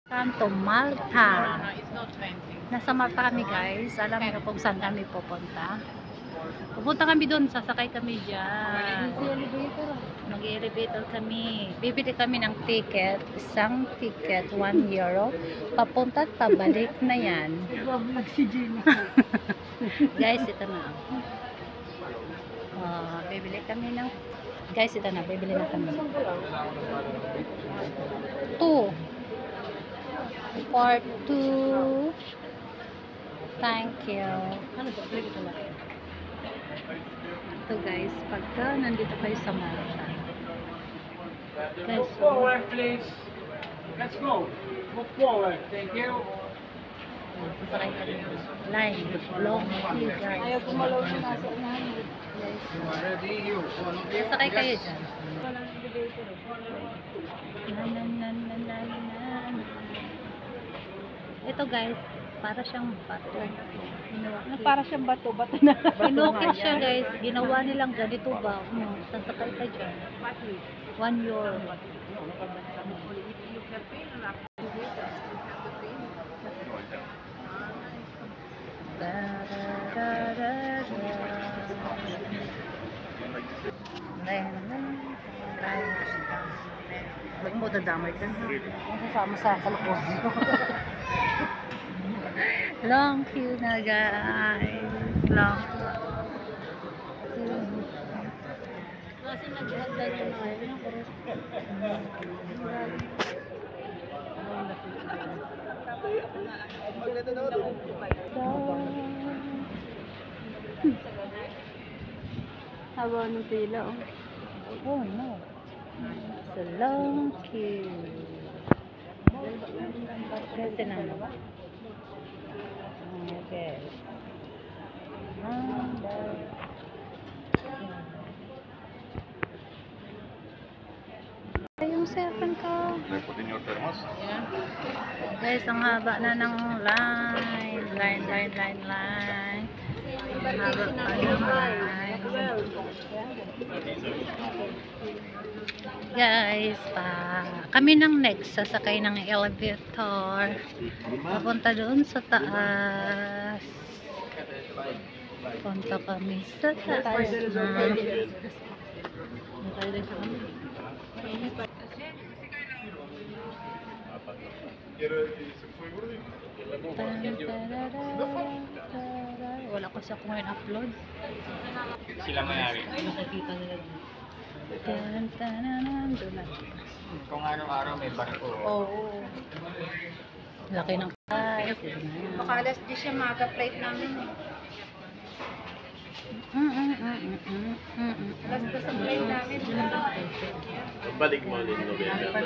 Kanto Malta. Nasa Malta kami guys. Alam niyo kung saan kami pupunta. Pupunta kami doon, sasakay kami dyan. Mag-elevator kami. Bibili kami ng ticket. Isang ticket, 1 euro. Papunta at pabalik na yan. Guys, ito na. Bibili kami ng... Guys, ito na. Bibili na kami. 2. For 2. Thank you. Ito guys, pagka nandito kayo sa Malta. Guys, Move forward, please. Let's go. Move forward. Thank you. sasakay kami. Line, long queue guys. Ayaw gumalaw siya nasa unahan. Guys, Ready, you. sasakay kayo dyan. Ito guys, para siyang bato. Para siyang bato na. Inukit siya guys, ginawa nilang ganito ba? Sasakay ka dyan. 1 euro. Ba't mo dadamay ka? Masasama sa kalokohan ko. Long queue na guys. Long queue. Kasi naghahagdan yung mga yun. Haba ng pila, oh. Oh no. It's a long queue. Kasi naman. Okay. Yung cellphone ko. Guys, ang haba na ng line. Line. Ang haba pa ng line. Guys, kami ng next sasakay ng elevator. Papunta doon sa taas. Punta kami sa taas na. Wala ko sa kung upload. Sila mayari. Kung araw-araw may barko. Oo. Laki ng price. Baka alas 10 siya maga flight namin. Alas 10 sa flight namin. Balik mo din November.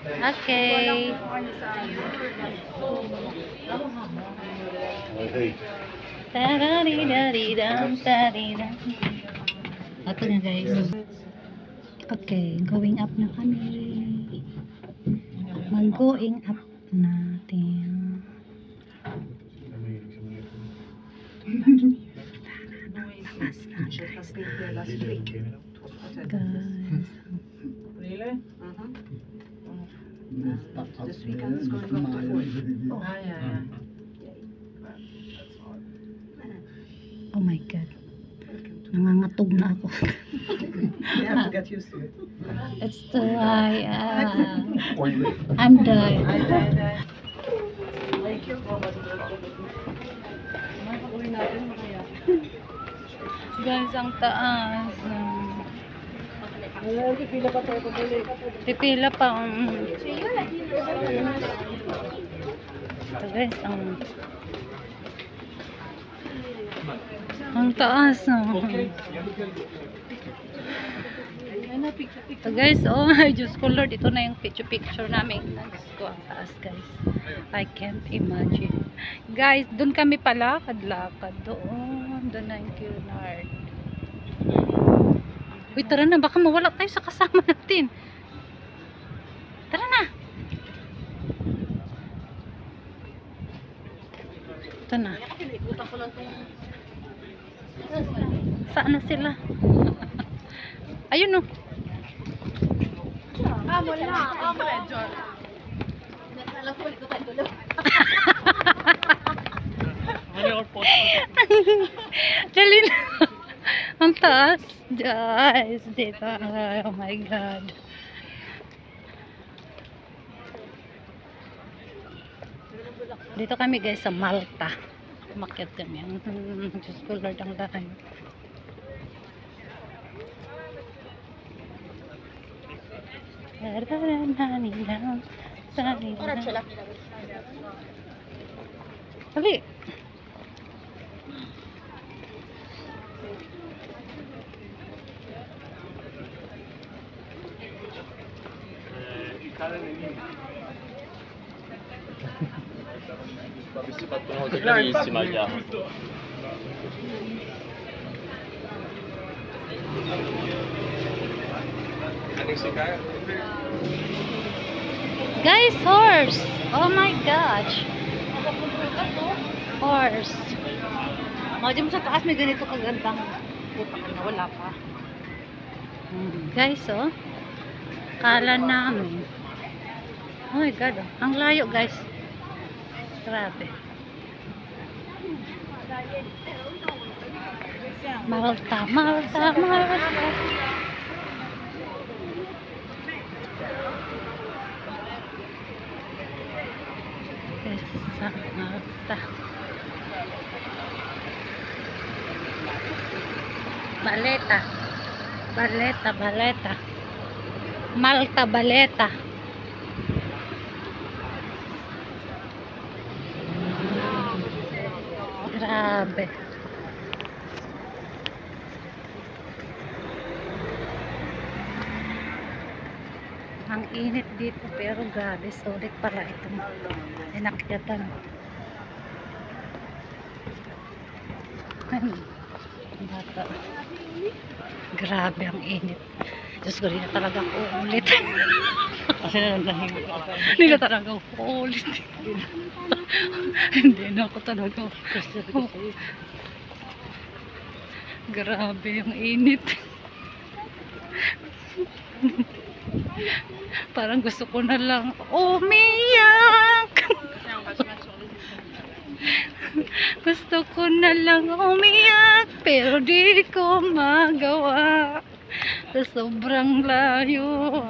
Okay. Okay. Tararidam. Ito na guys. Okay, going up na kami. Mag-going up natin. Guys. Really? This weekend is going to go to 4. Yeah. Oh my God. Nangangatog na ako. You have to get used to it. It's too high. I'm dying. Thank you. Uwi natin makaya. Guys, ang taas. Wala, pipila pa tayo pabalik. Pipila pa. Ito guys, ang taas. Ito guys, oh my Diyos ko Lord, ito na yung picture namin. Diyos ko, ang taas guys. I can't imagine. Guys, doon kami palakad-lakad. Doon na yung Cunard. Uy, tara na, baka mawala tayo sa kasama natin. Tara na. Ito na. Saan na sila? Ayun o. Amo na. Amo. Dali na. Ang taas. Guys, diba? Oh my God. Dito kami guys sa Malta. Umakyat kami. Diyos ko Lord, ang lahat. Dali. Avessi fatto una cosa bellissima già. Guys, horse! Oh my gosh! Horse! Mga di mo sa taas may ganito kagandang puta ka na wala pa. Guys, oh. Kala namin. Oh my God, oh. Ang layo, guys. Grabe. Malta, Malta, Malta. Guys, sa Malta. Baleta. Baleta, Baleta. Malta, Baleta. Grabe. Ang init dito pero grabe, solid pala itong inakyatan. Bata. Grabe ang init. Diyos ko, hindi na talaga ako ulit. Kasi nanahimik ka pa. Hindi na talaga ako ulit. Hindi na ako talaga. Grabe yung init. Parang gusto ko na lang umiyak. Gusto ko na lang umiyak pero di ko magawa sa sobrang layo.